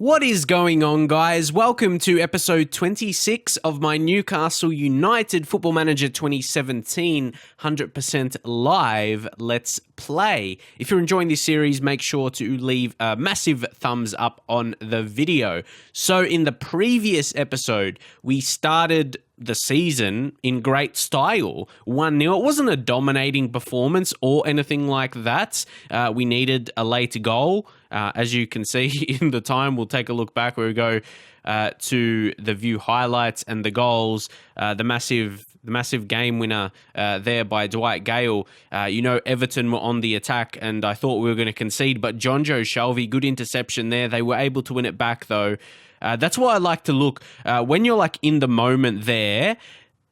What is going on, guys? Welcome to episode 26 of my Newcastle United Football Manager 2017 100% live Let's Play. If you're enjoying this series, make sure to leave a massive thumbs up on the video. So in the previous episode, we started the season in great style. 1-0. It wasn't a dominating performance or anything like that. We needed a late goal. As you can see in the time, we'll take a look back where we go to the view highlights and the goals. The massive game winner there by Dwight Gale. Everton were on the attack and I thought we were going to concede, but Jonjo Shelvey, good interception there. They were able to win it back though. That's why I like to look. When you're like in the moment there,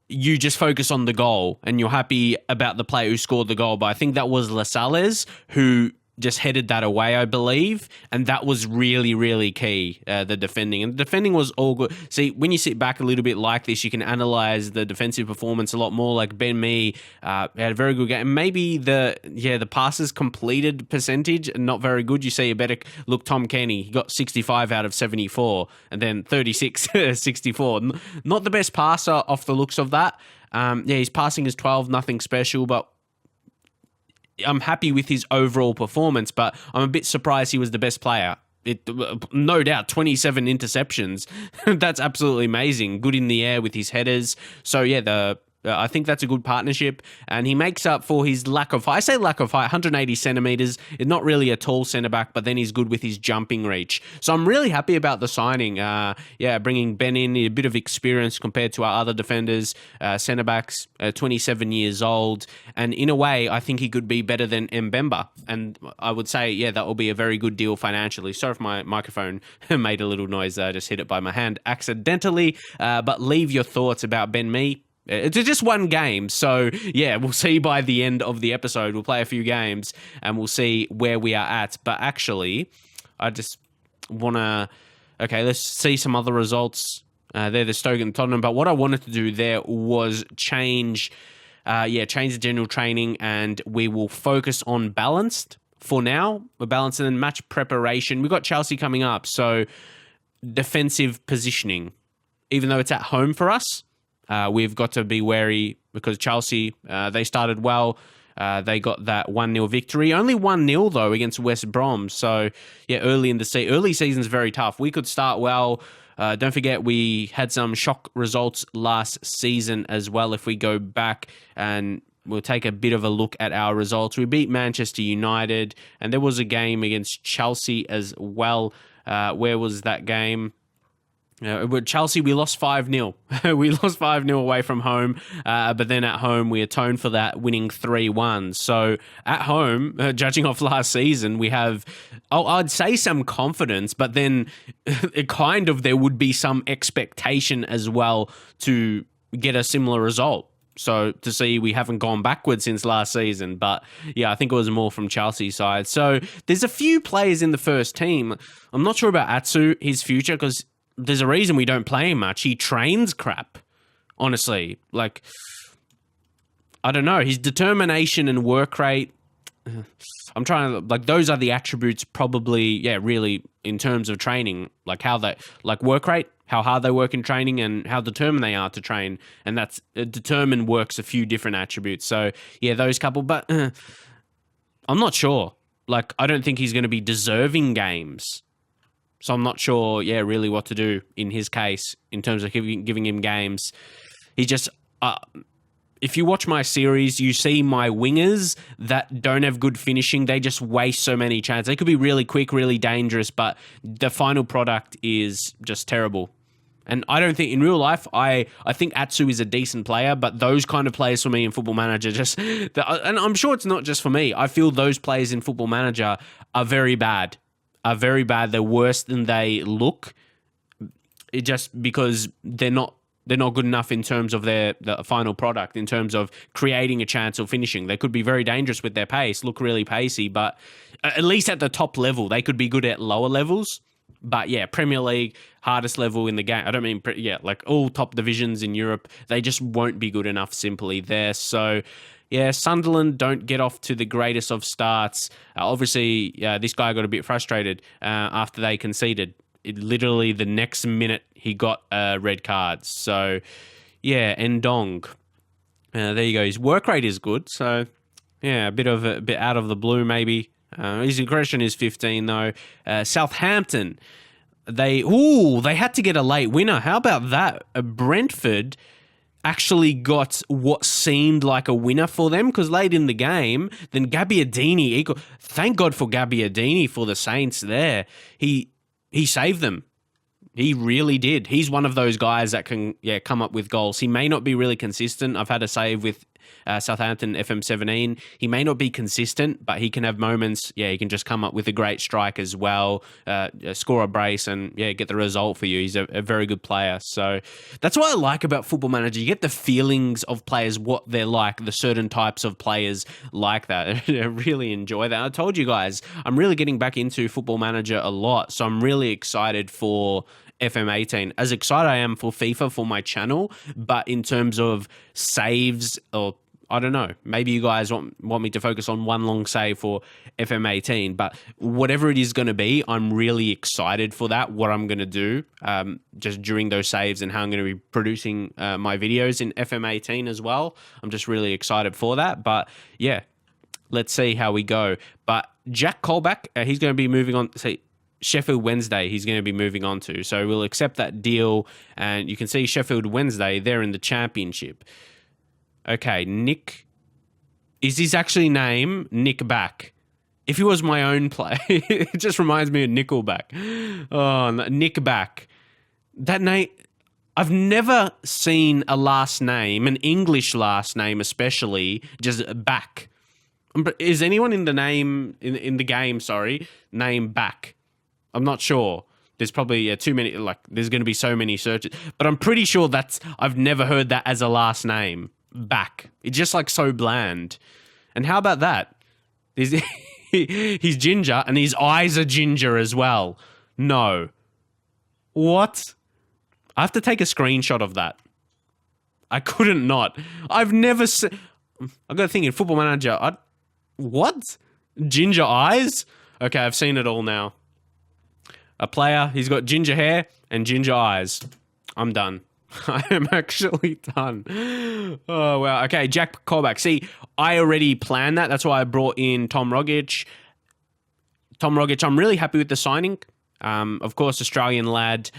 you just focus on the goal and you're happy about the player who scored the goal. But I think that was Lascelles who just headed that away, I believe. And that was really, really key, the defending. And the defending was all good. See, when you sit back a little bit like this, you can analyze the defensive performance a lot more. Like Ben Mee had a very good game. Maybe the passes completed percentage, not very good. You see a better look, Tom Kenny, he got 65 out of 74 and then 36, 64. Not the best passer off the looks of that. His passing is 12, nothing special, but I'm happy with his overall performance, but I'm a bit surprised he was the best player. No doubt, 27 interceptions. That's absolutely amazing. Good in the air with his headers. So yeah, I think that's a good partnership, and he makes up for his lack of height. I say lack of height, 180 centimeters. Not really a tall centre back, but then he's good with his jumping reach. So I'm really happy about the signing. Bringing Ben in, a bit of experience compared to our other defenders, centre backs, 27 years old, and in a way, I think he could be better than Mbemba. And I would say, that will be a very good deal financially. Sorry if my microphone made a little noise. I just hit it by my hand accidentally. But leave your thoughts about Ben Mee. It's just one game, so yeah, we'll see by the end of the episode. We'll play a few games and we'll see where we are at. But actually, I just want to... Okay, let's see some other results. They're the Stoke and Tottenham. But what I wanted to do there was change the general training, and we will focus on balanced for now. We're balanced and then match preparation. We've got Chelsea coming up, so defensive positioning. Even though it's at home for us, we've got to be wary because Chelsea, they started well. They got that 1-0 victory. Only 1-0, though, against West Brom. So, yeah, early season's very tough. We could start well. Don't forget, we had some shock results last season as well. If we go back and we'll take a bit of a look at our results. We beat Manchester United, and there was a game against Chelsea as well. Where was that game? With Chelsea, we lost 5-0. We lost 5-0 away from home, but then at home, we atoned for that, winning 3-1. So at home, judging off last season, we have, I'd say some confidence, but then there would be some expectation as well to get a similar result. So to see we haven't gone backwards since last season. But yeah, I think it was more from Chelsea's side. So there's a few players in the first team. I'm not sure about Atsu, his future, because there's a reason we don't play him much. He trains crap, honestly. Like, I don't know. His determination and work rate, I'm trying to, like, those are the attributes probably, really, in terms of training. Like, work rate, how hard they work in training, and how determined they are to train. And that's, determined works a few different attributes. So, yeah, those couple. But I'm not sure. Like, I don't think he's going to be deserving games. So I'm not sure, really what to do in his case in terms of giving him games. He just, if you watch my series, you see my wingers that don't have good finishing. They just waste so many chances. They could be really quick, really dangerous, but the final product is just terrible. And I don't think in real life, I think Atsu is a decent player, but those kind of players for me in Football Manager and I'm sure it's not just for me. I feel those players in Football Manager are very bad. They're worse than they look. Just because they're not good enough in terms of the final product, in terms of creating a chance or finishing. They could be very dangerous with their pace, look really pacey, but at least at the top level, they could be good at lower levels. But yeah, Premier League, hardest level in the game. I don't mean, like all top divisions in Europe, they just won't be good enough simply there. So yeah, Sunderland don't get off to the greatest of starts. Obviously, this guy got a bit frustrated after they conceded. literally the next minute he got a red card. So, yeah, Ndong. There you go. His work rate is good. So, yeah, a bit out of the blue maybe. His aggression is 15 though. Southampton, they had to get a late winner. How about that? Brentford actually got what seemed like a winner for them, because late in the game, then Gabbiadini thank God for Gabbiadini for the Saints there. He saved them. He really did. He's one of those guys that can come up with goals. He may not be really consistent. I've had a save with Southampton FM17. He may not be consistent, but he can have moments. Yeah, he can just come up with a great strike as well, score a brace, and get the result for you. He's a very good player. So that's what I like about Football Manager. You get the feelings of players, what they're like, the certain types of players like that. I really enjoy that. I told you guys, I'm really getting back into Football Manager a lot, so I'm really excited for FM18. As excited I am for FIFA for my channel, but in terms of saves, or I don't know, maybe you guys want me to focus on one long save for FM18, but whatever it is going to be, I'm really excited for that, what I'm going to do just during those saves and how I'm going to be producing my videos in FM18 as well. I'm just really excited for that, but yeah, let's see how we go. But Jack Colback, he's going to be moving on, Sheffield Wednesday he's going to be moving on to. So we'll accept that deal, and you can see Sheffield Wednesday, they're in the championship. Okay, Nick. Is his actually name Nick Back? If he was my own play, it just reminds me of Nickelback. Oh, Nick Back. That name, I've never seen a last name, an English last name especially, just Back. Is anyone in the the game, name Back? I'm not sure. There's probably too many, there's going to be so many searches. But I'm pretty sure I've never heard that as a last name. Back. It's just so bland. And how about that? He's ginger and his eyes are ginger as well. No. What? I have to take a screenshot of that. I couldn't not. I've never seen... I've got to think in Football Manager. What? Ginger eyes? Okay, I've seen it all now. A player, he's got ginger hair and ginger eyes. I'm done. I am actually done. Oh, wow. Okay, Jack Colback. See, I already planned that. That's why I brought in Tom Rogic. I'm really happy with the signing. Of course, Australian lad.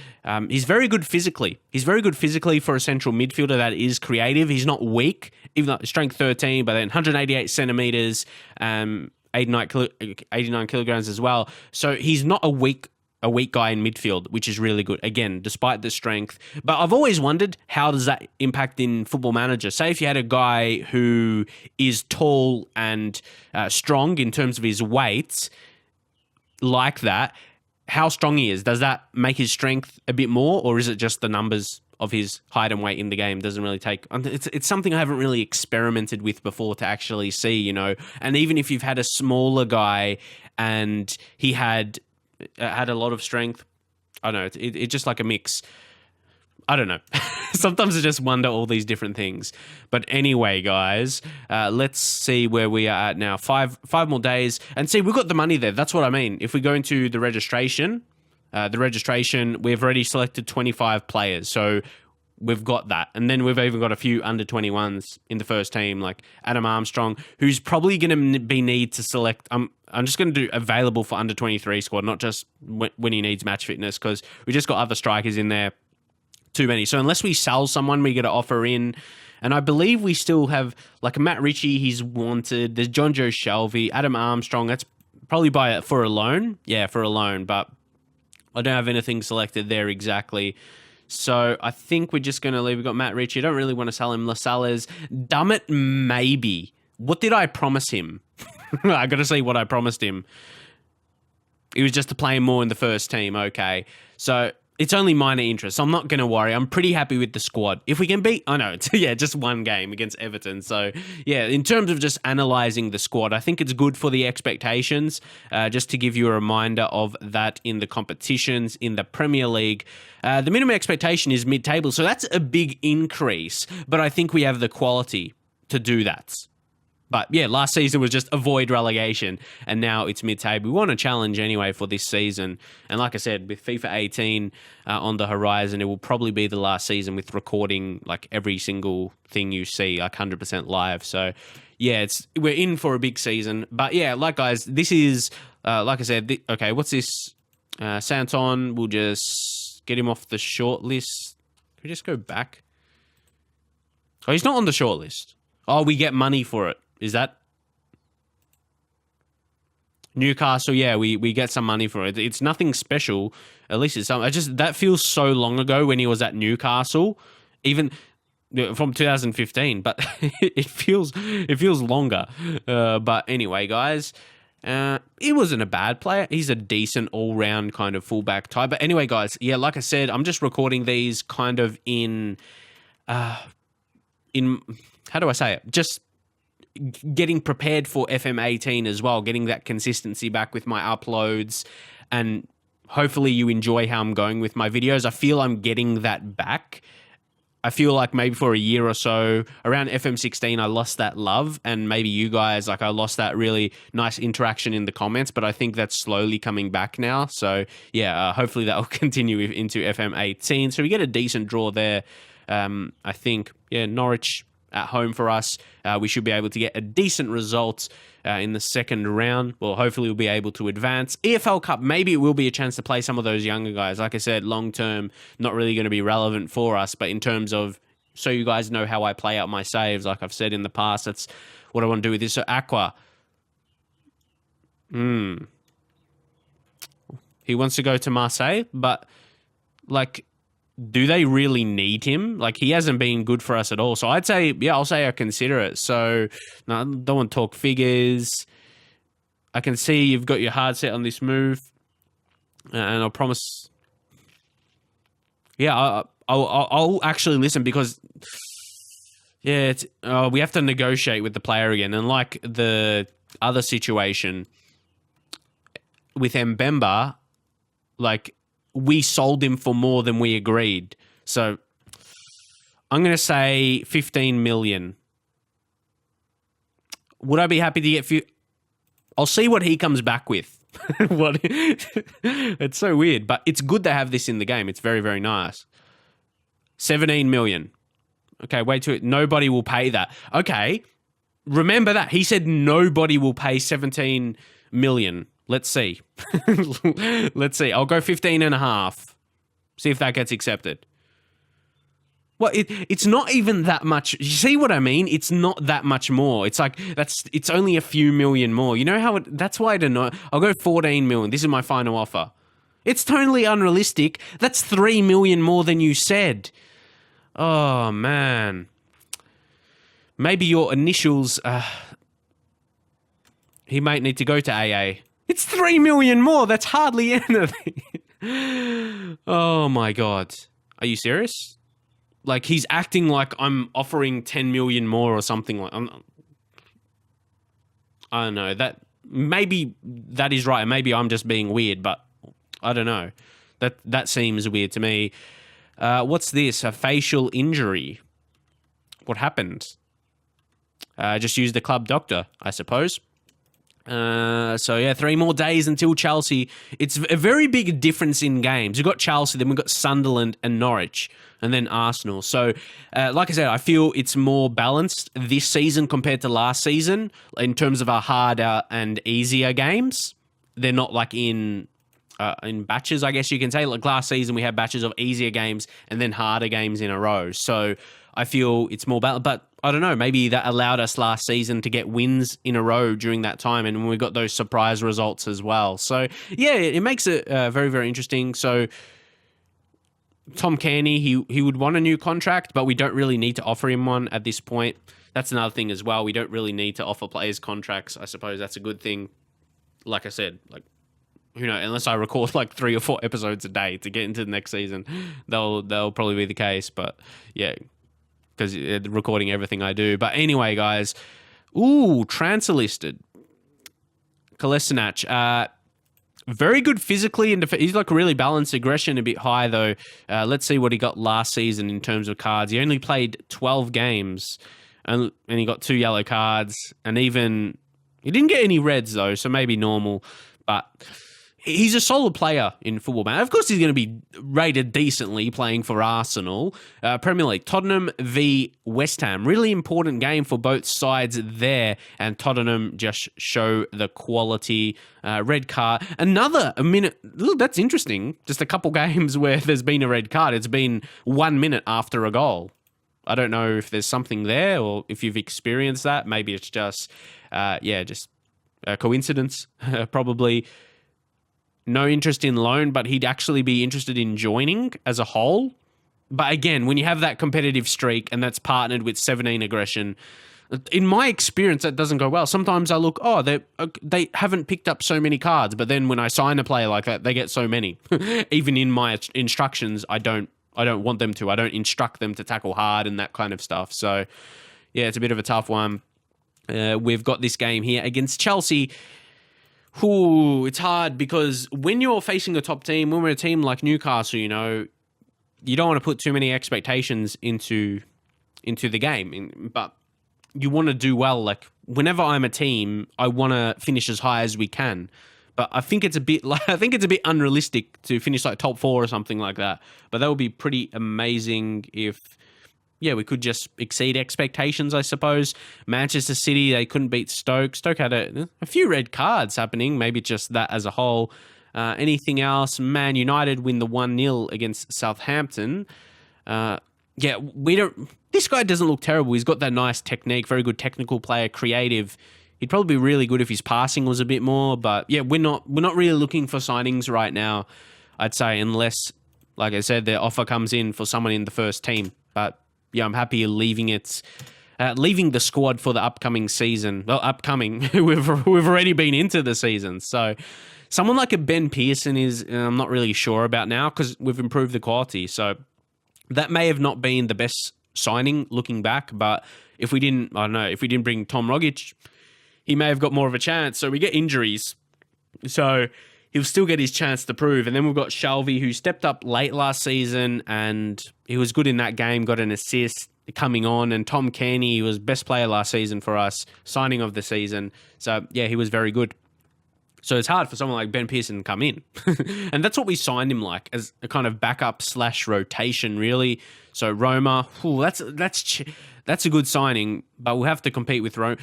He's very good physically. He's very good physically for a central midfielder that is creative. He's not weak, even though strength 13, but then 188 centimeters, 89 kilograms as well. So he's not a weak guy in midfield, which is really good, again, despite the strength. But I've always wondered, how does that impact in Football Manager? Say if you had a guy who is tall and strong in terms of his weight, like that, how strong he is, does that make his strength a bit more, or is it just the numbers of his height and weight in the game doesn't really take... It's something I haven't really experimented with before to actually see, And even if you've had a smaller guy and he had a lot of strength, I don't know, it's just like a mix. I don't know. Sometimes I just wonder all these different things. But anyway, guys, let's see where we are at now. Five more days. And see, we've got the money there. That's what I mean. If we go into the registration, we've already selected 25 players. So we've got that. And then we've even got a few under 21s in the first team, like Adam Armstrong, who's probably going to be need to select... I'm just going to do available for under 23 squad, not just when he needs match fitness, because we just got other strikers in there. Too many. So unless we sell someone, we get an offer in. And I believe we still have, Matt Ritchie, he's wanted. There's John Joe Shelby, Adam Armstrong. That's probably for a loan. Yeah, for a loan. But I don't have anything selected there exactly. So I think we're just going to leave. We've got Matt Ritchie. I don't really want to sell him. Lascelles. Dummit, maybe. What did I promise him? I got to see what I promised him. It was just to play him more in the first team. Okay. So it's only minor interest. So I'm not going to worry. I'm pretty happy with the squad. If we can beat... I know. Just one game against Everton. So, yeah, in terms of just analysing the squad, I think it's good for the expectations. Just to give you a reminder of that in the competitions in the Premier League. The minimum expectation is mid-table. So that's a big increase. But I think we have the quality to do that. But yeah, last season was just avoid relegation, and now it's mid-table. We want a challenge anyway for this season. And like I said, with FIFA 18 on the horizon, it will probably be the last season with recording like every single thing you see, like 100% live. So yeah, we're in for a big season. But yeah, like guys, this is, like I said, okay, what's this? Santon, we'll just get him off the short list. Can we just go back? Oh, he's not on the short list. Oh, we get money for it. Is that Newcastle? Yeah, we get some money for it. It's nothing special. At least it's something. That feels so long ago when he was at Newcastle, even from 2015. But it feels longer. But anyway, guys, he wasn't a bad player. He's a decent all-round kind of fullback type. But anyway, guys, yeah, like I said, I'm just recording these kind of in how do I say it? Just getting prepared for FM18 as well, getting that consistency back with my uploads, and hopefully you enjoy how I'm going with my videos. I feel I'm getting that back. I feel like maybe for a year or so, around FM16, I lost that love, and maybe you guys, like I lost that really nice interaction in the comments, but I think that's slowly coming back now. So yeah, hopefully that will continue into FM18. So we get a decent draw there. I think, yeah, Norwich at home for us. We should be able to get a decent result in the second round. Well, hopefully we'll be able to advance. EFL Cup, maybe it will be a chance to play some of those younger guys. Like I said, long term, not really going to be relevant for us, but in terms of, so you guys know how I play out my saves, like I've said in the past, that's what I want to do with this. So Aqua. He wants to go to Marseille, but like, do they really need him? Like, he hasn't been good for us at all. So I'd say, yeah, I'll say I consider it. So, no, I don't want to talk figures. I can see you've got your heart set on this move. And I'll promise... Yeah, I'll actually listen because... Yeah, we have to negotiate with the player again. And like the other situation with Mbemba, like... we sold him for more than we agreed. So I'm going to say 15 million. Would I be happy to get I'll see what he comes back with. It's so weird, but it's good to have this in the game. It's very, very nice. 17 million. Okay, wait till nobody will pay that. Okay, remember that. He said nobody will pay 17 million. Let's see. Let's see. I'll go 15 and a half. See if that gets accepted. Well, it's not even that much. You see what I mean? It's not that much more. It's like, it's only a few million more. You know how that's why I don't know. I'll go 14 million. This is my final offer. It's totally unrealistic. That's 3 million more than you said. Oh, man. Maybe your initials, he might need to go to AA. It's 3 million more. That's hardly anything. Oh my God. Are you serious? Like, he's acting like I'm offering 10 million more or something like. I don't know. Maybe that is right. Maybe I'm just being weird, but I don't know. That seems weird to me. What's this? A facial injury. What happened? Just used the club doctor, I suppose. So yeah, 3 more days until Chelsea. It's a very big difference in games. We've got Chelsea, then we've got Sunderland and Norwich, and then Arsenal. So, like I said, I feel it's more balanced this season compared to last season in terms of our harder and easier games. They're not like in batches, I guess you can say. Like last season, we had batches of easier games and then harder games in a row. So I feel it's more balanced, but I don't know, maybe that allowed us last season to get wins in a row during that time, and we got those surprise results as well. So, yeah, it makes it very, very interesting. So, Tom Kearney, he would want a new contract, but we don't really need to offer him one at this point. That's another thing as well. We don't really need to offer players contracts. I suppose that's a good thing. Like I said, like, who knows, unless I record like 3 or 4 episodes a day to get into the next season, they'll probably be the case. But, yeah, because recording everything I do. But anyway, guys, transfer listed. Kolasinac, very good physically, and he's like really balanced, aggression a bit high though. Let's see what he got last season in terms of cards. He only played 12 games. and he got 2 yellow cards, and even he didn't get any reds though, so maybe normal. But he's a solid player in football, man. Of course, he's going to be rated decently playing for Arsenal. Premier League, Tottenham v West Ham. Really important game for both sides there, and Tottenham just show the quality. Red card. A minute. Ooh, that's interesting. Just a couple games where there's been a red card. It's been 1 minute after a goal. I don't know if there's something there or if you've experienced that. Maybe it's just, just a coincidence, probably. No interest in loan, but he'd actually be interested in joining as a whole. But again, when you have that competitive streak and that's partnered with 17 aggression, in my experience, that doesn't go well. Sometimes I look, they haven't picked up so many cards, but then when I sign a player like that, they get so many. Even in my instructions, I don't want them to. I don't instruct them to tackle hard and that kind of stuff. So, yeah, it's a bit of a tough one. We've got this game here against Chelsea. Ooh, it's hard because when you're facing a top team, when we're a team like Newcastle, you don't want to put too many expectations into the game. But you want to do well. Like, whenever I'm a team, I want to finish as high as we can. But I think it's a bit unrealistic to finish like top 4 or something like that. But that would be pretty amazing if we could just exceed expectations, I suppose. Manchester City, they couldn't beat Stoke. Stoke had a few red cards happening, maybe just that as a whole. Anything else? Man United win the 1-0 against Southampton. This guy doesn't look terrible. He's got that nice technique, very good technical player, creative. He'd probably be really good if his passing was a bit more, but yeah, we're not really looking for signings right now, I'd say, unless, like I said, their offer comes in for someone in the first team. But yeah, I'm happy leaving the squad for the upcoming season. Well, upcoming. We've already been into the season. So someone like a Ben Pearson is, I'm not really sure about now because we've improved the quality. So that may have not been the best signing looking back, but if we didn't bring Tom Rogic, he may have got more of a chance. So we get injuries. So he'll still get his chance to prove. And then we've got Shelvey, who stepped up late last season, and he was good in that game, got an assist coming on. And Tom Kearney, he was best player last season for us, signing of the season. So, yeah, he was very good. So it's hard for someone like Ben Pearson to come in. And that's what we signed him like, as a kind of backup / rotation, really. So Roma, that's a good signing, but we'll have to compete with Roma.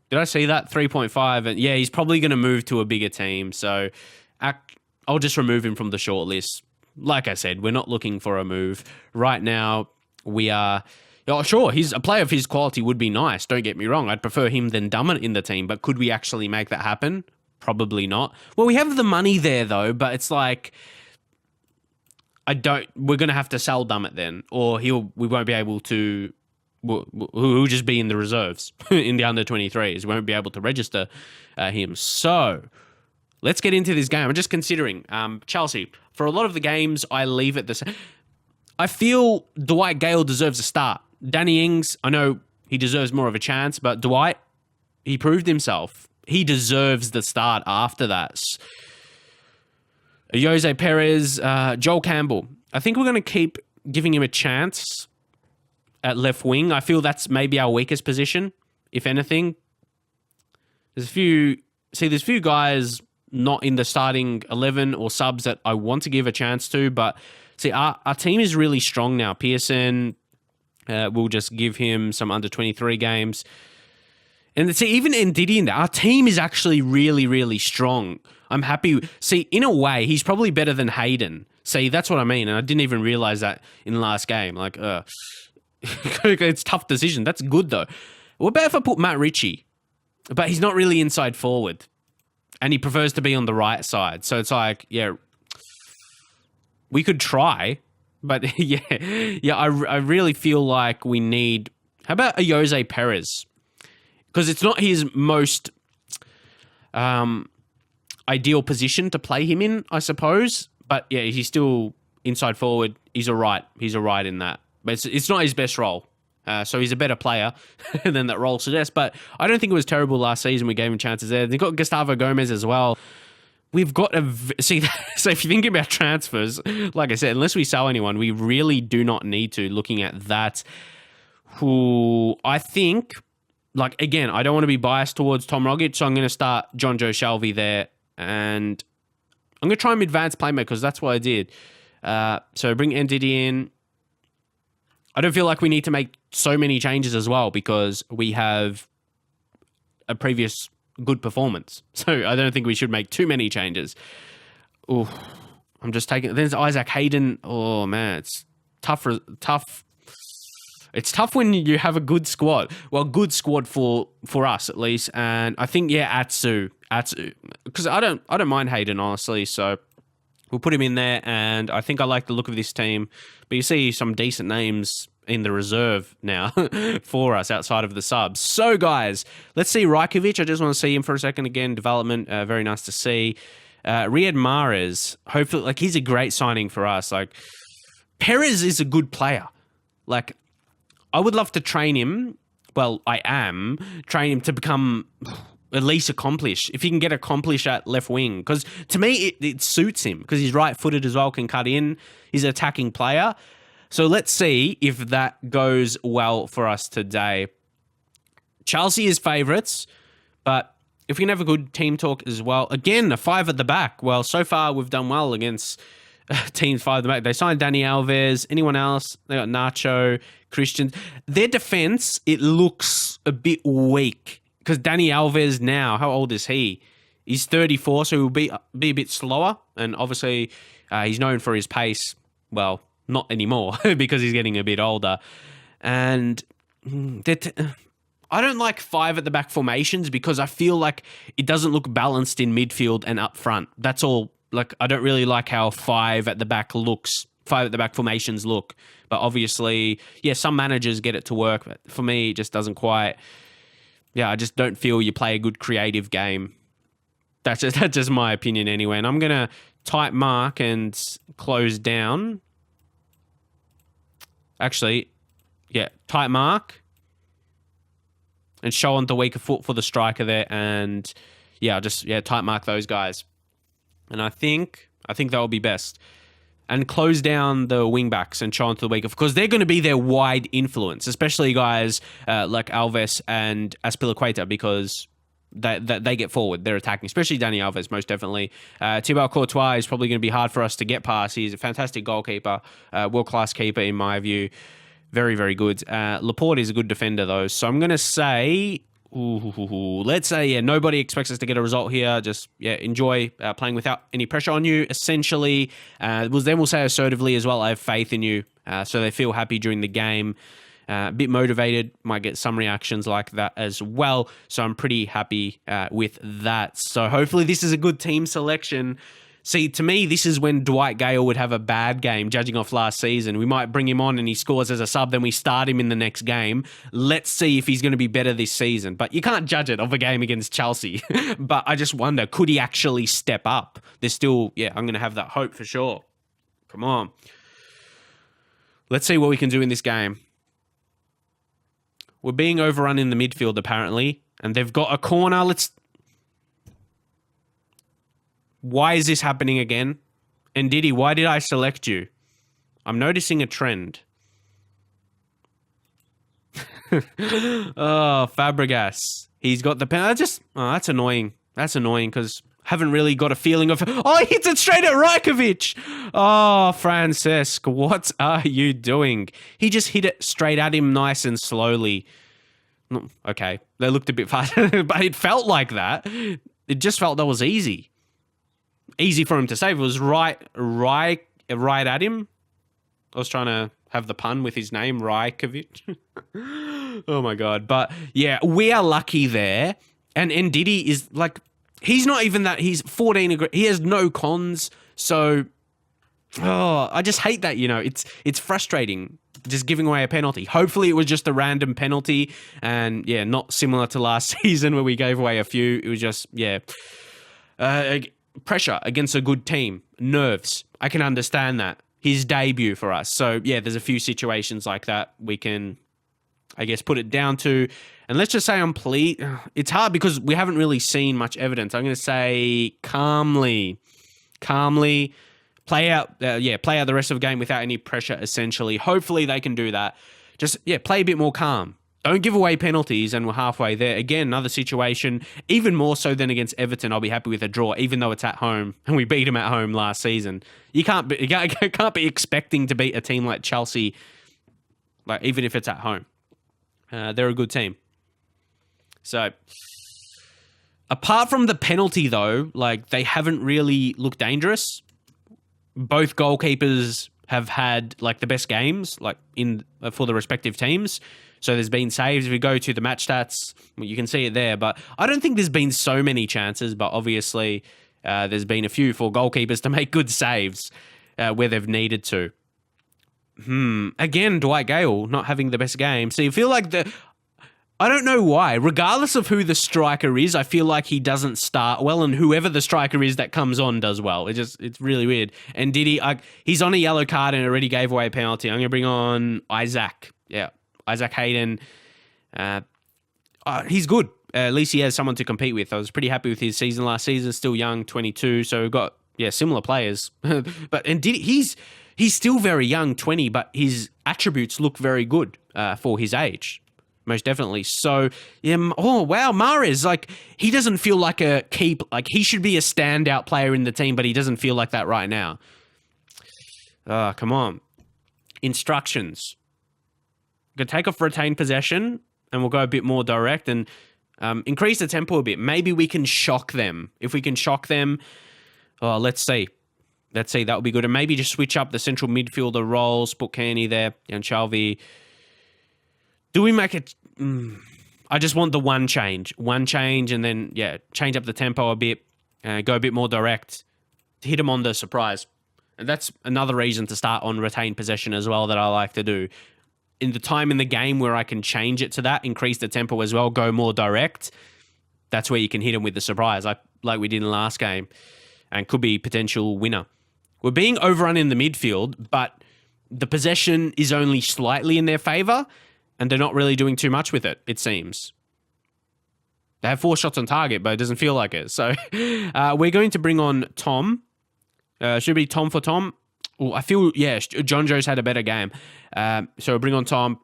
Did I see that? 3.5. And yeah, he's probably going to move to a bigger team. So I'll just remove him from the short list. Like I said, we're not looking for a move. Right now, we are... Oh, sure, a player of his quality would be nice. Don't get me wrong. I'd prefer him than Dummett in the team. But could we actually make that happen? Probably not. Well, we have the money there, though. But it's like... We're going to have to sell Dummett then. Or we won't be able to... Who'll just be in the reserves in the under-23s. We won't be able to register him. So, let's get into this game. I'm just considering Chelsea. For a lot of the games, I leave it the same. I feel Dwight Gale deserves a start. Danny Ings, I know he deserves more of a chance, but Dwight, he proved himself. He deserves the start after that. Jose Perez, Joel Campbell. I think we're going to keep giving him a chance at left wing. I feel that's maybe our weakest position, if anything. There's a few guys not in the starting 11 or subs that I want to give a chance to, but see, our team is really strong now. Pearson, we'll just give him some under-23 games. And see, even Ndidi in there, our team is actually really, really strong. I'm happy. See, in a way, he's probably better than Hayden. See, that's what I mean. And I didn't even realize that in the last game. Like, it's a tough decision. That's good, though. What about if I put Matt Ritchie? But he's not really inside forward. And he prefers to be on the right side. So it's like, yeah, we could try. But I really feel like we need... How about a Jose Perez? Because it's not his most ideal position to play him in, I suppose. But yeah, he's still inside forward. He's all right. He's all right in that. But it's not his best role. So he's a better player than that role suggests. But I don't think it was terrible last season. We gave him chances there. They've got Gustavo Gomez as well. We've got so if you think about transfers, like I said, unless we sell anyone, we really do not need to, looking at that. who I think, like, again, I don't want to be biased towards Tom Rogic, so I'm going to start John Joe Shelby there, and I'm going to try him advanced playmaker because that's what I did. So bring Ndidi in. I don't feel like we need to make so many changes as well because we have a previous good performance. So I don't think we should make too many changes. Oh, I'm just taking... There's Isaac Hayden. Oh, man, it's tough. It's tough when you have a good squad. Well, good squad for us at least. And I think, Atsu. Because I don't mind Hayden, honestly. So we'll put him in there. And I think I like the look of this team. But you see some decent names in the reserve now for us outside of the subs. So, guys, let's see Rajkovic. I just want to see him for a second again. Development, very nice to see. Riyad Mahrez, hopefully, like, he's a great signing for us. Like, Perez is a good player. Like, I would love to train him. Well, I am train him to become at least accomplished. If he can get accomplished at left wing, because to me it suits him because he's right-footed as well, can cut in. He's an attacking player. So let's see if that goes well for us today. Chelsea is favourites, but if we can have a good team talk as well. Again, a 5 at the back. Well, so far we've done well against teams 5 at the back. They signed Dani Alves. Anyone else? They got Nacho, Christian. Their defence, it looks a bit weak because Dani Alves now, how old is he? He's 34, so he'll be a bit slower. And obviously, he's known for his pace. Well, not anymore because he's getting a bit older. And I don't like 5 at the back formations because I feel like it doesn't look balanced in midfield and up front. That's all. Like, I don't really like how 5 at the back looks. 5 at the back formations look. But obviously, some managers get it to work. But for me, it just doesn't quite. I just don't feel you play a good creative game. That's just my opinion anyway. And I'm going to tight mark and close down. Actually, tight mark and show on the weaker foot for the striker there. And tight mark those guys. And I think that will be best. And close down the wing backs and show on to the weaker because they're going to be their wide influence, especially guys like Alves and Azpilicueta because they get forward. They're attacking, especially Dani Alves, most definitely. Thibaut Courtois is probably going to be hard for us to get past. He's a fantastic goalkeeper, world-class keeper in my view. Very, very good. Laporte is a good defender, though. So I'm going to say, let's say, nobody expects us to get a result here. Just, enjoy playing without any pressure on you, essentially. Then we'll say assertively as well, I have faith in you. So they feel happy during the game. A bit motivated, might get some reactions like that as well. So I'm pretty happy with that. So hopefully this is a good team selection. See, to me, this is when Dwight Gale would have a bad game, judging off last season. We might bring him on and he scores as a sub, then we start him in the next game. Let's see if he's going to be better this season. But you can't judge it off a game against Chelsea. But I just wonder, could he actually step up? There's still, I'm going to have that hope for sure. Come on. Let's see what we can do in this game. We're being overrun in the midfield, apparently. And they've got a corner. Why is this happening again? And Diddy, why did I select you? I'm noticing a trend. Oh, Fabregas. He's got the pen. That's annoying. That's annoying because I haven't really got a feeling of... Oh, he hits it straight at Rajkovic. Oh, Francesc, what are you doing? He just hit it straight at him nice and slowly. Okay, they looked a bit fast, but it felt like that. It just felt that was easy. Easy for him to save. It was right at him. I was trying to have the pun with his name, Rajkovic. Oh my God. But we are lucky there. And Ndidi is like, he's not even that. He's 14. He has no cons. So, I just hate that, it's frustrating just giving away a penalty. Hopefully it was just a random penalty and not similar to last season where we gave away a few. It was just, pressure against a good team. Nerves. I can understand that. His debut for us. So, there's a few situations like that we can, I guess, put it down to. And let's just say I'm pleased. It's hard because we haven't really seen much evidence. I'm going to say calmly play out the rest of the game without any pressure, essentially. Hopefully they can do that. Just, play a bit more calm. Don't give away penalties, and we're halfway there. Again, another situation, even more so than against Everton, I'll be happy with a draw, even though it's at home, and we beat them at home last season. You can't be expecting to beat a team like Chelsea, like even if it's at home. They're a good team. So, apart from the penalty, though, like, they haven't really looked dangerous. Both goalkeepers have had, like, the best games, like, for the respective teams. So there's been saves. If we go to the match stats, you can see it there. But I don't think there's been so many chances. But obviously, there's been a few for goalkeepers to make good saves where they've needed to. Again, Dwight Gale not having the best game. So you feel like I don't know why. Regardless of who the striker is, I feel like he doesn't start well, and whoever the striker is that comes on does well. It's really weird. And he's on a yellow card and already gave away a penalty. I'm going to bring on Isaac. Yeah. Isaac Hayden, he's good. At least he has someone to compete with. I was pretty happy with his season last season. Still young, 22. So we've got similar players. He's still very young, 20, but his attributes look very good for his age, most definitely. So oh wow, Mahrez, like he doesn't feel like he should be a standout player in the team, but he doesn't feel like that right now. Come on, instructions. Going to take off retained possession, and we'll go a bit more direct and increase the tempo a bit. Maybe we can shock them. If we can shock them, let's see. That would be good. And maybe just switch up the central midfielder roles, put Kearney there, and Chalvey. Do we make it? I just want the one change, and then, change up the tempo a bit, go a bit more direct, to hit them on the surprise. And that's another reason to start on retained possession as well that I like to do. In the time in the game where I can change it to that, increase the tempo as well, go more direct, that's where you can hit them with the surprise, like we did in the last game, and could be potential winner. We're being overrun in the midfield, but the possession is only slightly in their favour, and they're not really doing too much with it, it seems. They have 4 shots on target, but it doesn't feel like it. So we're going to bring on Tom. Should be Tom for Tom. Ooh, I feel, John Joe's had a better game. So we'll bring on Tom.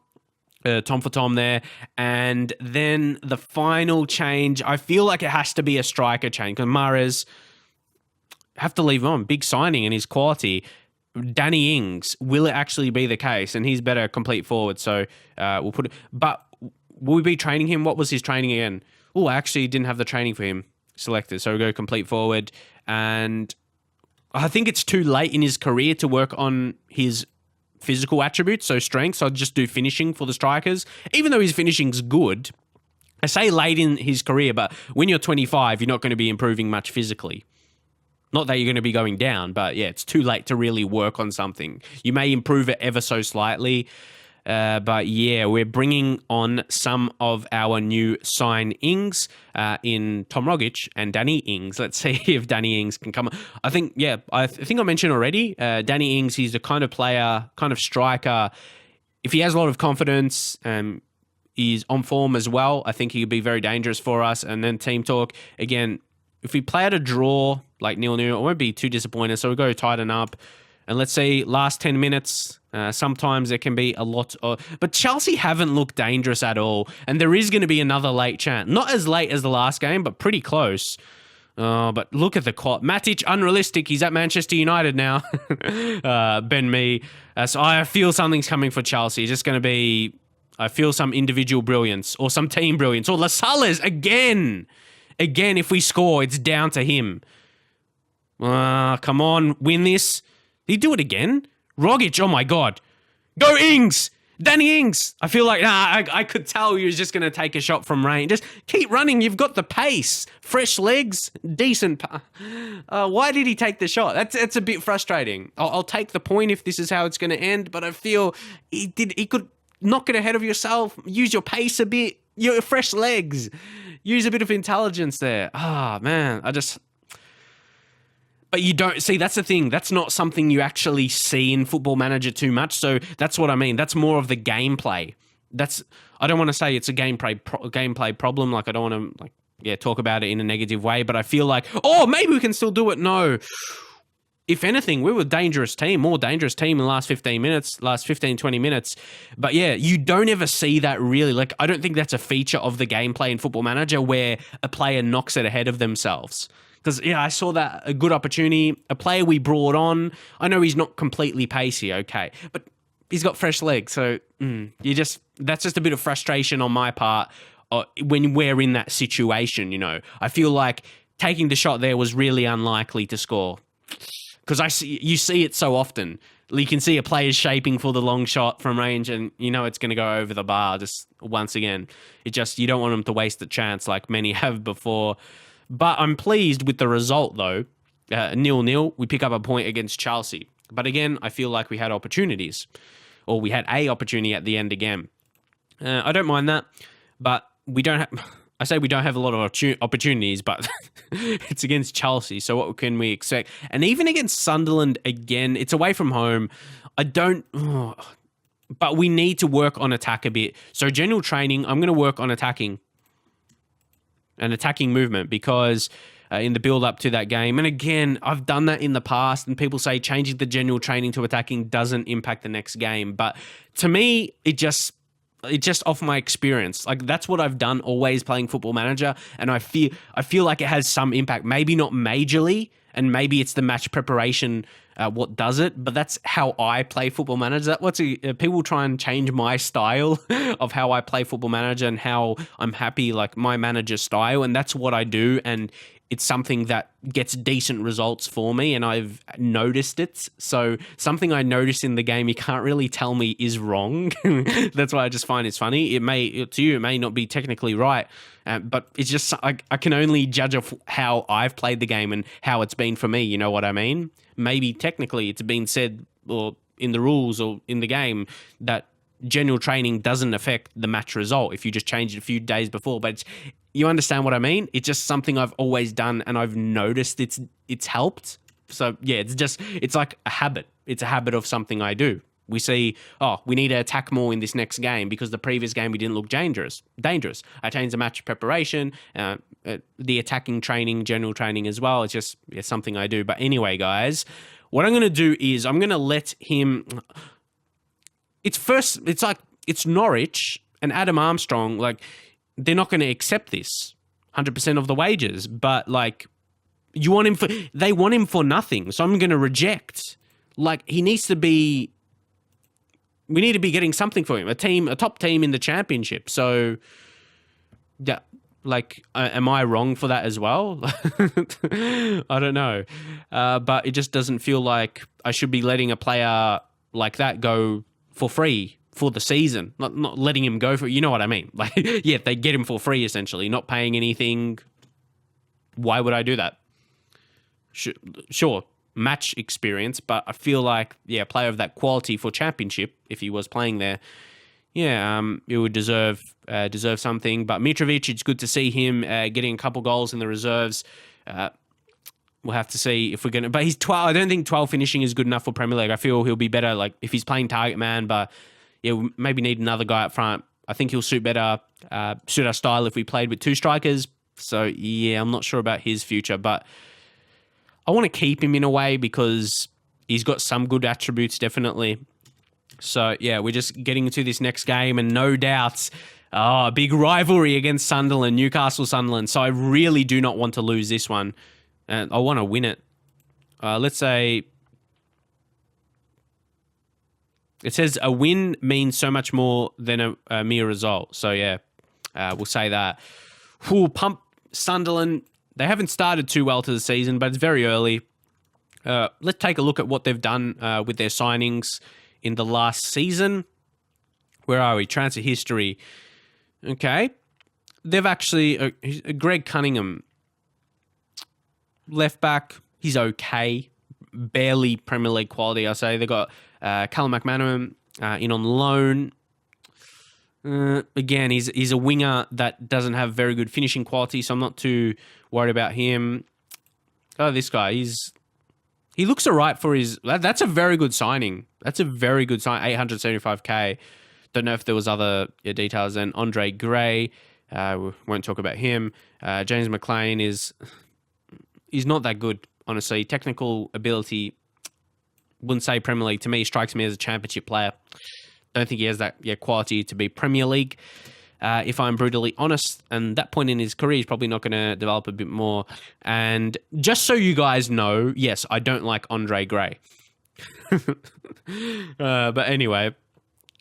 Tom for Tom there. And then the final change, I feel like it has to be a striker change. Because Mahrez, have to leave him on. Big signing and his quality. Danny Ings, will it actually be the case? And he's better complete forward. So we'll put it. But will we be training him? What was his training again? Oh, I actually didn't have the training for him selected. So we'll go complete forward. And I think it's too late in his career to work on his physical attributes, so strengths. I'd just do finishing for the strikers. Even though his finishing's good, I say late in his career, but when you're 25, you're not going to be improving much physically. Not that you're going to be going down, but it's too late to really work on something. You may improve it ever so slightly, but we're bringing on some of our new signings in Tom Rogic and Danny Ings. Let's see if Danny Ings can come. I think I mentioned already, Danny Ings, he's the kind of player, kind of striker. If he has a lot of confidence, he's on form as well, I think he could be very dangerous for us. And then team talk, again, if we play at a draw, like 0-0, I won't be too disappointed. So we'll go tighten up. And let's say last 10 minutes, sometimes there can be a lot of... But Chelsea haven't looked dangerous at all. And there is going to be another late chance. Not as late as the last game, but pretty close. But look at the quad. Matic, unrealistic. He's at Manchester United now. Ben Mee. So I feel something's coming for Chelsea. It's just going to be... I feel some individual brilliance or some team brilliance. Or Lascelles again. Again, if we score, it's down to him. Come on, win this. Did he do it again? Rogic, oh my God. Go Ings! Danny Ings! I feel like, I could tell he was just going to take a shot from range. Just keep running, you've got the pace. Fresh legs, decent. Why did he take the shot? That's a bit frustrating. I'll take the point if this is how it's going to end, but I feel he could knock it ahead of yourself, use your pace a bit, your fresh legs. Use a bit of intelligence there. Man, But you don't see, that's the thing. That's not something you actually see in Football Manager too much. So that's what I mean. That's more of the gameplay. I don't want to say it's a gameplay problem. Like, I don't want to talk about it in a negative way, but I feel like, maybe we can still do it. No. if anything, we were a dangerous team, more dangerous team in the last 15 minutes, last 15, 20 minutes. But yeah, you don't ever see that really. Like, I don't think that's a feature of the gameplay in Football Manager where a player knocks it ahead of themselves. Because, yeah, I saw that a good opportunity. A player we brought on, I know he's not completely pacey, okay, but he's got fresh legs. So that's just a bit of frustration on my part when we're in that situation, you know. I feel like taking the shot there was really unlikely to score. Because you see it so often. You can see a player's shaping for the long shot from range, and you know it's going to go over the bar just once again. You don't want them to waste the chance like many have before. But I'm pleased with the result, though. 0-0, we pick up a point against Chelsea. But again, I feel like we had opportunities. Or we had a opportunity at the end again. I don't mind that, but we don't have... I say we don't have a lot of opportunities, but it's against Chelsea, so what can we expect? And even against Sunderland, again, it's away from home. But we need to work on attack a bit. So general training, I'm going to work on attacking movement because in the build-up to that game, and again, I've done that in the past, and people say changing the general training to attacking doesn't impact the next game. But to me, it just off my experience. Like, that's what I've done always playing Football Manager, and I feel like it has some impact. Maybe not majorly, and maybe it's the match preparation what does it, but that's how I play Football Manager. People try and change my style of how I play Football Manager and how I'm happy, like my manager style, and that's what I do, and it's something that gets decent results for me, and I've noticed it. So something I noticed in the game, you can't really tell me is wrong. That's why I just find it's funny. To you, it may not be technically right, but it's just I can only judge of how I've played the game and how it's been for me. You know what I mean? Maybe technically it's been said or in the rules or in the game that general training doesn't affect the match result if you just change it a few days before, but you understand what I mean? It's just something I've always done, and I've noticed it's helped. So yeah, it's like a habit. It's a habit of something I do. We see, we need to attack more in this next game because the previous game we didn't look dangerous. I changed the match preparation, the attacking training, general training as well. It's something I do. But anyway, guys, what I'm going to do is I'm going to let him... It's Norwich and Adam Armstrong, like, they're not going to accept this 100% of the wages, but like they want him for nothing. So I'm going to reject. Like, we need to be getting something for him, a top team in the championship. So yeah, like, am I wrong for that as well? I don't know. But it just doesn't feel like I should be letting a player like that go for free for the season, not letting him go for, you know what I mean? Like, yeah, they get him for free, essentially, not paying anything. Why would I do that? Sure, match experience, but I feel like, a player of that quality for championship, if he was playing there, it would deserve something. But Mitrovic, it's good to see him getting a couple goals in the reserves. We'll have to see if we're going to... But he's 12. I don't think 12 finishing is good enough for Premier League. I feel he'll be better, like, if he's playing target man, but... Yeah, we maybe need another guy up front. I think he'll suit our style if we played with two strikers. So, yeah, I'm not sure about his future, but I want to keep him in a way because he's got some good attributes, definitely. So, yeah, we're just getting into this next game, and no doubts, a big rivalry against Sunderland, Newcastle Sunderland. So I really do not want to lose this one, and I want to win it. Let's say... It says a win means so much more than a mere result. So, yeah, we'll say that. Pump Sunderland. They haven't started too well to the season, but it's very early. Let's take a look at what they've done with their signings in the last season. Where are we? Transfer history. Okay. They've actually... Greg Cunningham. Left back. He's okay. Barely Premier League quality, I say. They got... Callum McManaman in on loan. Again, he's a winger that doesn't have very good finishing quality, so I'm not too worried about him. Oh, this guy, he looks all right for his... That's a very good signing. That's a very good sign. 875k. Don't know if there was other details. And Andre Gray, we won't talk about him. James McLean he's not that good. honestly. Technical ability, wouldn't say Premier League. To me, strikes me as a championship player. Don't think he has that quality to be Premier League, if I'm brutally honest. And that point in his career, he's probably not going to develop a bit more. And just so you guys know, yes, I don't like Andre Gray. But anyway,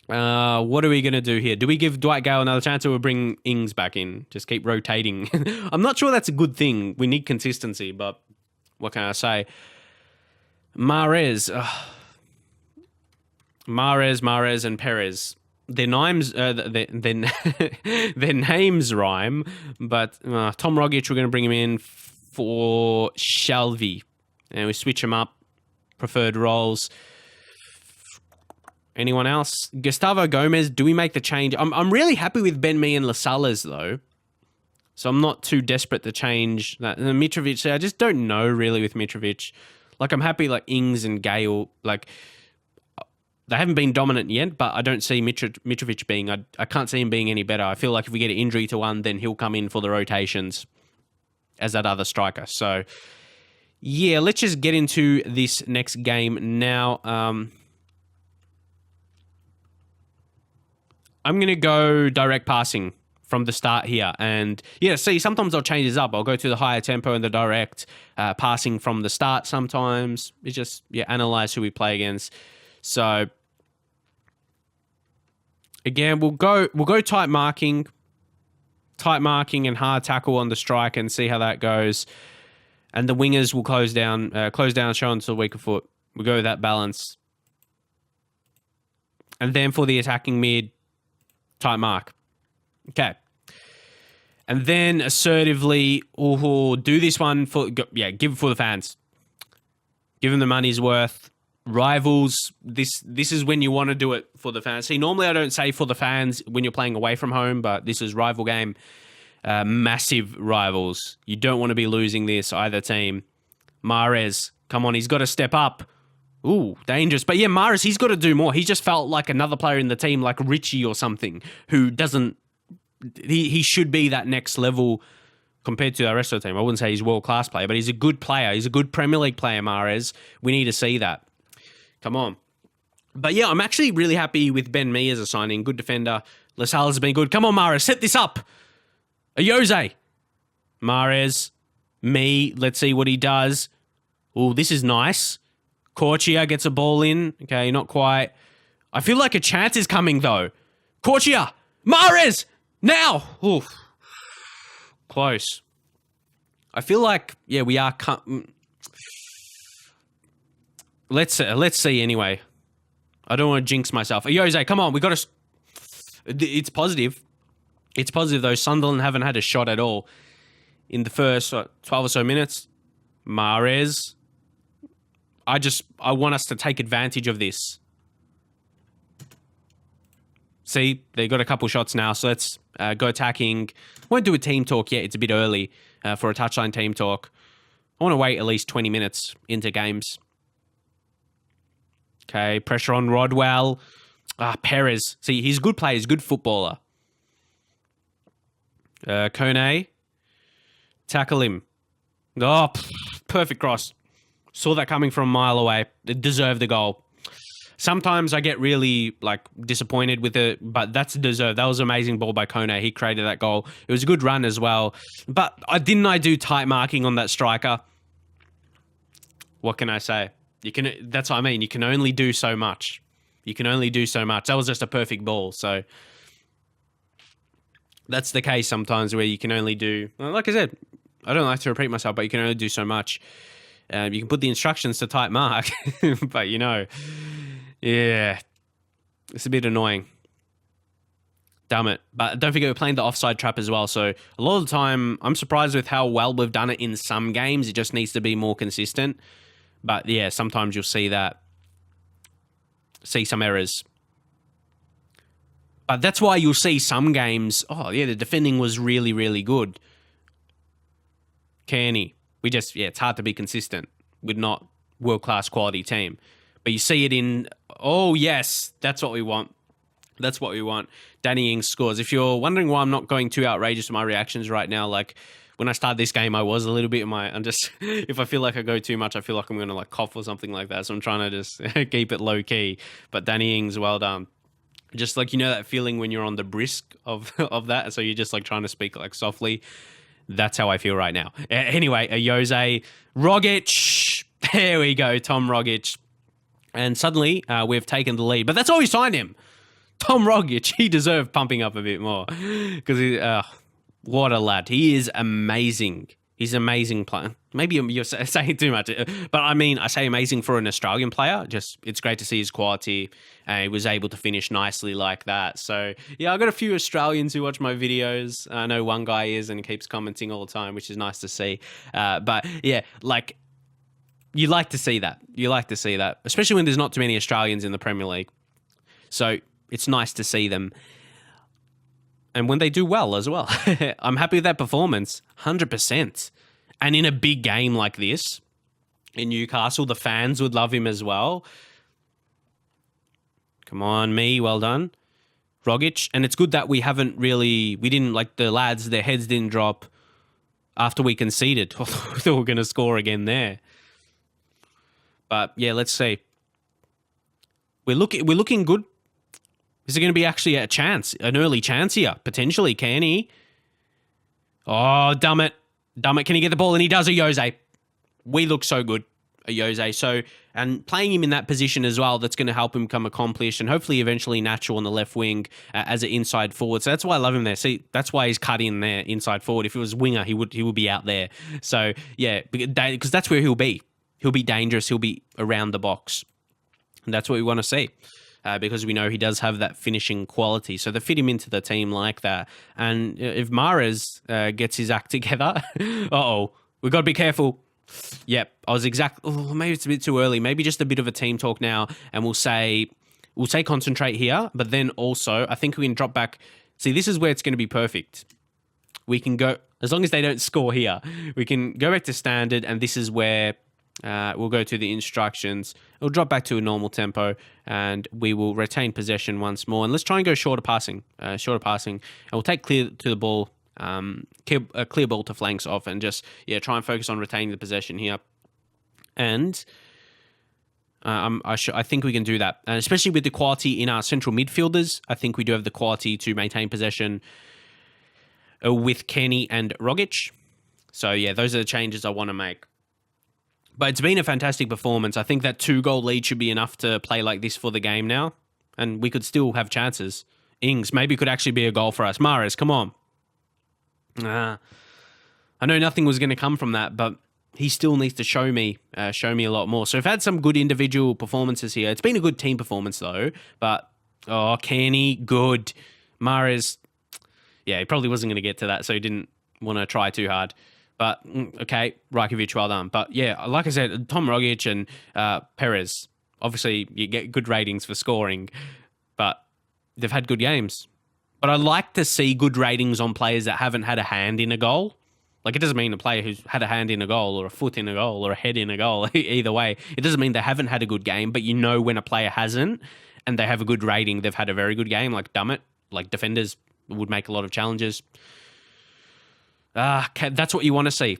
what are we going to do here? Do we give Dwight Gale another chance, or we bring Ings back in? Just keep rotating. I'm not sure that's a good thing. We need consistency, but what can I say? Mahrez, and Perez. Their names, their names rhyme, but Tom Rogic, we're going to bring him in for Shalvey, and we switch him up. Preferred roles. Anyone else? Gustavo Gomez, do we make the change? I'm really happy with Ben Mee and Lascelles, though. So I'm not too desperate to change that. And Mitrovic, I just don't know really with Mitrovic. Like, I'm happy like Ings and Gale, like, they haven't been dominant yet, but I don't see Mitrovic being, I can't see him being any better. I feel like if we get an injury to one, then he'll come in for the rotations as that other striker. So, yeah, let's just get into this next game now. I'm going to go direct passing from the start here. And yeah, see, sometimes I'll change this up. I'll go to the higher tempo and the direct passing from the start sometimes. It's just, analyze who we play against. So again, we'll go tight marking and hard tackle on the strike and see how that goes. And the wingers will close down, show onto the weaker foot. We'll go with that balance. And then for the attacking mid, tight mark. Okay. And then assertively, do this one for, give it for the fans. Give them the money's worth. Rivals, this is when you want to do it for the fans. See, normally I don't say for the fans when you're playing away from home, but this is rival game. Massive rivals. You don't want to be losing this, either team. Mahrez, come on, he's got to step up. Ooh, dangerous. But yeah, Mahrez, he's got to do more. He just felt like another player in the team, like Richie or something, who doesn't... He should be that next level compared to the rest of the team. I wouldn't say he's a world-class player, but he's a good player. He's a good Premier League player, Mahrez. We need to see that. Come on. But yeah, I'm actually really happy with Ben Mee as a signing. Good defender. Lascelles has been good. Come on, Mahrez, set this up. Ayose. Mahrez. Mee, let's see what he does. Ooh, this is nice. Corchia gets a ball in. Okay, not quite. I feel like a chance is coming, though. Corchia! Mahrez! Now! Oof. Close. I feel like, we are... Let's see anyway. I don't want to jinx myself. Ayose, come on. We got to... It's positive. It's positive, though. Sunderland haven't had a shot at all in the first 12 or so minutes. Mahrez... I want us to take advantage of this. See, they got a couple shots now, so let's go attacking. Won't do a team talk yet. It's a bit early for a touchline team talk. I want to wait at least 20 minutes into games. Okay, pressure on Rodwell. Perez. See, he's a good player. He's a good footballer. Kone. Tackle him. Oh, perfect cross. Saw that coming from a mile away. It deserved the goal. Sometimes I get really disappointed with it, but that's deserved. That was an amazing ball by Kone. He created that goal. It was a good run as well. But I do tight marking on that striker. What can I say? That's what I mean. You can only do so much. That was just a perfect ball. So that's the case sometimes where you can only do, like I said, I don't like to repeat myself, but you can only do so much. You can put the instructions to tight mark, but it's a bit annoying. Damn it. But don't forget, we're playing the offside trap as well. So a lot of the time, I'm surprised with how well we've done it in some games. It just needs to be more consistent. But yeah, sometimes you'll see some errors. But that's why you'll see some games, the defending was really, really good. Kearney. It's hard to be consistent with not world-class quality team. But you see it in, yes, that's what we want. Danny Ings scores. If you're wondering why I'm not going too outrageous with my reactions right now, when I start this game, I was a little bit I'm just, if I feel like I go too much, I feel like I'm going to like cough or something like that. So I'm trying to just keep it low key. But Danny Ings, well done. Just like, that feeling when you're on the brisk of that. So you're just like trying to speak like softly. That's how I feel right now. Anyway, a Jose Rogic. There we go, Tom Rogic. And suddenly we've taken the lead. But that's all we signed him. Tom Rogic, he deserved pumping up a bit more. Because what a lad. He is amazing. He's an amazing player. Maybe you're saying too much. But I mean, I say amazing for an Australian player. Just, it's great to see his quality. He was able to finish nicely like that. So, yeah, I've got a few Australians who watch my videos. I know one guy is and keeps commenting all the time, which is nice to see. But, yeah, like, you like to see that. You like to see that. Especially when there's not too many Australians in the Premier League. So, it's nice to see them. And when they do well as well. I'm happy with that performance. 100%. And in a big game like this, in Newcastle, the fans would love him as well. Come on, me. Well done. Rogic. And it's good that we didn't, like the lads, their heads didn't drop after we conceded. I thought we were going to score again there. But, yeah, let's see. We're looking good. Is it going to be actually a chance? An early chance here? Potentially, can he? Oh, damn it. Can he get the ball? And he does, a Jose. We look so good, a Jose. So, and playing him in that position as well, that's going to help him come accomplished and hopefully eventually natural on the left wing as an inside forward. So that's why I love him there. See, that's why he's cut in there, inside forward. If it was winger, he would be out there. So, yeah, because that's where he'll be. He'll be dangerous. He'll be around the box. And that's what we want to see. Because we know he does have that finishing quality. So they fit him into the team like that. And if Mahrez gets his act together, we've got to be careful. Yep, maybe it's a bit too early. Maybe just a bit of a team talk now, and we'll say concentrate here, but then also I think we can drop back. See, this is where it's going to be perfect. We can go, as long as they don't score here, we can go back to standard, and this is where we'll go to the instructions. It'll drop back to a normal tempo, and we will retain possession once more. And let's try and go shorter passing. And we'll take clear to the ball, clear ball to flanks off, and just try and focus on retaining the possession here. And I think we can do that, and especially with the quality in our central midfielders. I think we do have the quality to maintain possession with Kenny and Rogic. So yeah, those are the changes I want to make. But it's been a fantastic performance. I think that 2-goal lead should be enough to play like this for the game now. And we could still have chances. Ings maybe could actually be a goal for us. Mahrez, come on. I know nothing was going to come from that, but he still needs to show me a lot more. So we've had some good individual performances here. It's been a good team performance though. But, Kenny, good. Mahrez, he probably wasn't going to get to that, so he didn't want to try too hard. But, okay, Rajkovic, well done. But, yeah, like I said, Tom Rogic and Perez, obviously you get good ratings for scoring, but they've had good games. But I like to see good ratings on players that haven't had a hand in a goal. Like, it doesn't mean a player who's had a hand in a goal or a foot in a goal or a head in a goal. Either way, it doesn't mean they haven't had a good game, but you know when a player hasn't and they have a good rating, they've had a very good game. Like, damn it, like defenders would make a lot of challenges. That's what you want to see.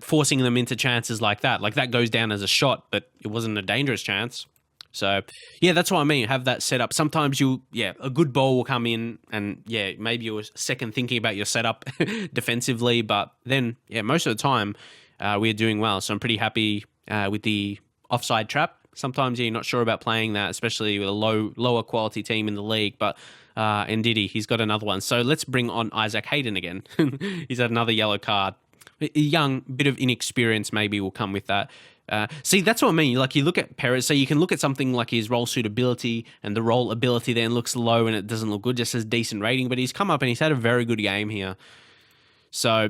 Forcing them into chances like that. Like, that goes down as a shot, but it wasn't a dangerous chance. So, yeah, that's what I mean. Have that set up. Sometimes a good ball will come in and, maybe you're second thinking about your setup defensively. But then, most of the time, we're doing well. So I'm pretty happy with the offside trap. Sometimes you're not sure about playing that, especially with a lower quality team in the league. But Ndidi, he's got another one. So let's bring on Isaac Hayden again. He's had another yellow card. A young bit of inexperience maybe will come with that. See, that's what I mean. Like, you look at Perez, so you can look at something like his role suitability, and the role ability then looks low and it doesn't look good, just as decent rating. But he's come up and he's had a very good game here. So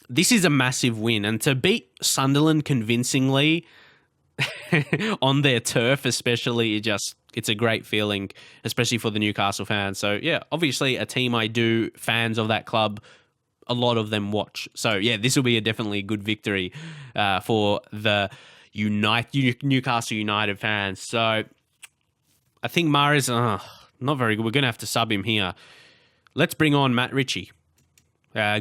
this is a massive win. And to beat Sunderland convincingly on their turf especially, it's a great feeling, especially for the Newcastle fans. So yeah, obviously a team fans of that club, a lot of them watch. So yeah, this will be a definitely good victory for the Newcastle United fans. So I think Mahrez, not very good. We're going to have to sub him here. Let's bring on Matt Ritchie.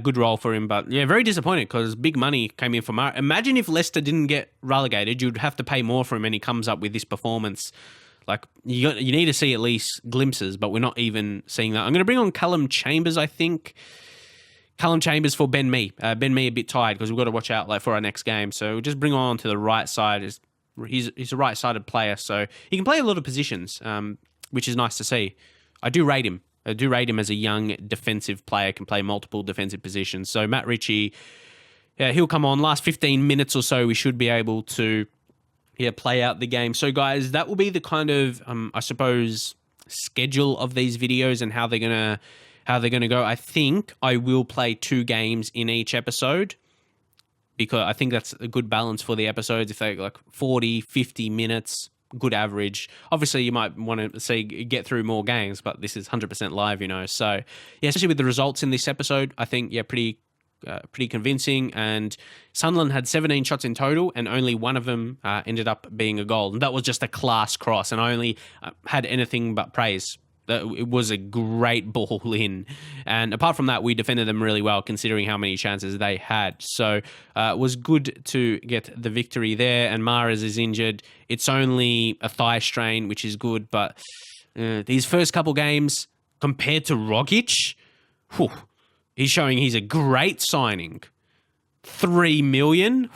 Good role for him, but yeah, very disappointed because big money came in for Mar. Imagine if Leicester didn't get relegated, you'd have to pay more for him, and he comes up with this performance. Like, you need to see at least glimpses, but we're not even seeing that. I'm going to bring on Callum Chambers, I think. Callum Chambers for Ben Mee. Ben Mee a bit tired because we've got to watch out for our next game. So we'll just bring on to the right side. He's a right-sided player, so he can play a lot of positions, which is nice to see. I do rate him. As a young defensive player, can play multiple defensive positions. So Matt Ritchie, he'll come on. Last 15 minutes or so, we should be able to play out the game. So, guys, that will be the kind of, I suppose, schedule of these videos and how they're gonna go. I think I will play 2 games in each episode because I think that's a good balance for the episodes. If they're like 40, 50 minutes, good average. Obviously, you might want to get through more games, but this is 100% live, So, yeah, especially with the results in this episode, I think, pretty convincing. And Sunderland had 17 shots in total, and only one of them ended up being a goal. And that was just a class cross, and I only had anything but praise. It was a great ball in. And apart from that, we defended them really well, considering how many chances they had. So it was good to get the victory there. And Mahrez is injured. It's only a thigh strain, which is good. But these first couple games, compared to Rogic, he's showing he's a great signing. 3 million.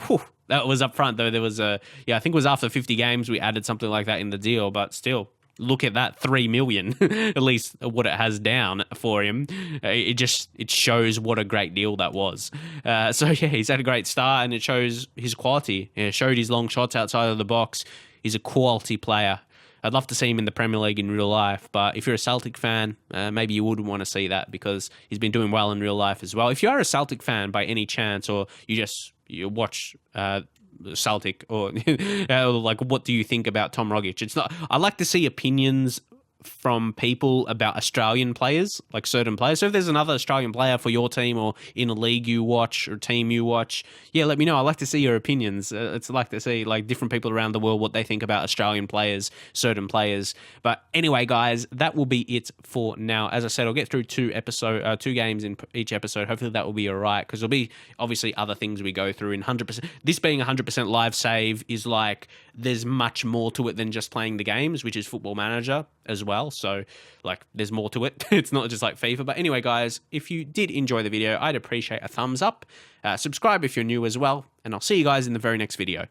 That was up front, though. There was I think it was after 50 games we added something like that in the deal. But still, look at that, 3 million, at least what it has down for him. It shows what a great deal that was. So yeah, he's had a great start, and it shows his quality. Showed his long shots outside of the box. He's a quality player. I'd love to see him in the Premier League in real life, but if you're a Celtic fan, maybe you wouldn't want to see that because he's been doing well in real life as well. If you are a Celtic fan by any chance, or you watch Celtic, or like, what do you think about Tom Rogic? It's not. I like to see opinions from people about Australian players, like certain players. So if there's another Australian player for your team or in a league you watch or team you watch, let me know. I like to see your opinions. It's like to see like different people around the world, what they think about Australian players, certain players. But anyway, guys, that will be it for now. As I said, I'll get through 2 games in each episode. Hopefully that will be all right, because there'll be obviously other things we go through in 100%. This being 100% live save is like, there's much more to it than just playing the games, which is Football Manager as well. So like, there's more to it. It's not just like FIFA. But anyway, guys, if you did enjoy the video, I'd appreciate a thumbs up. Subscribe if you're new as well. And I'll see you guys in the very next video.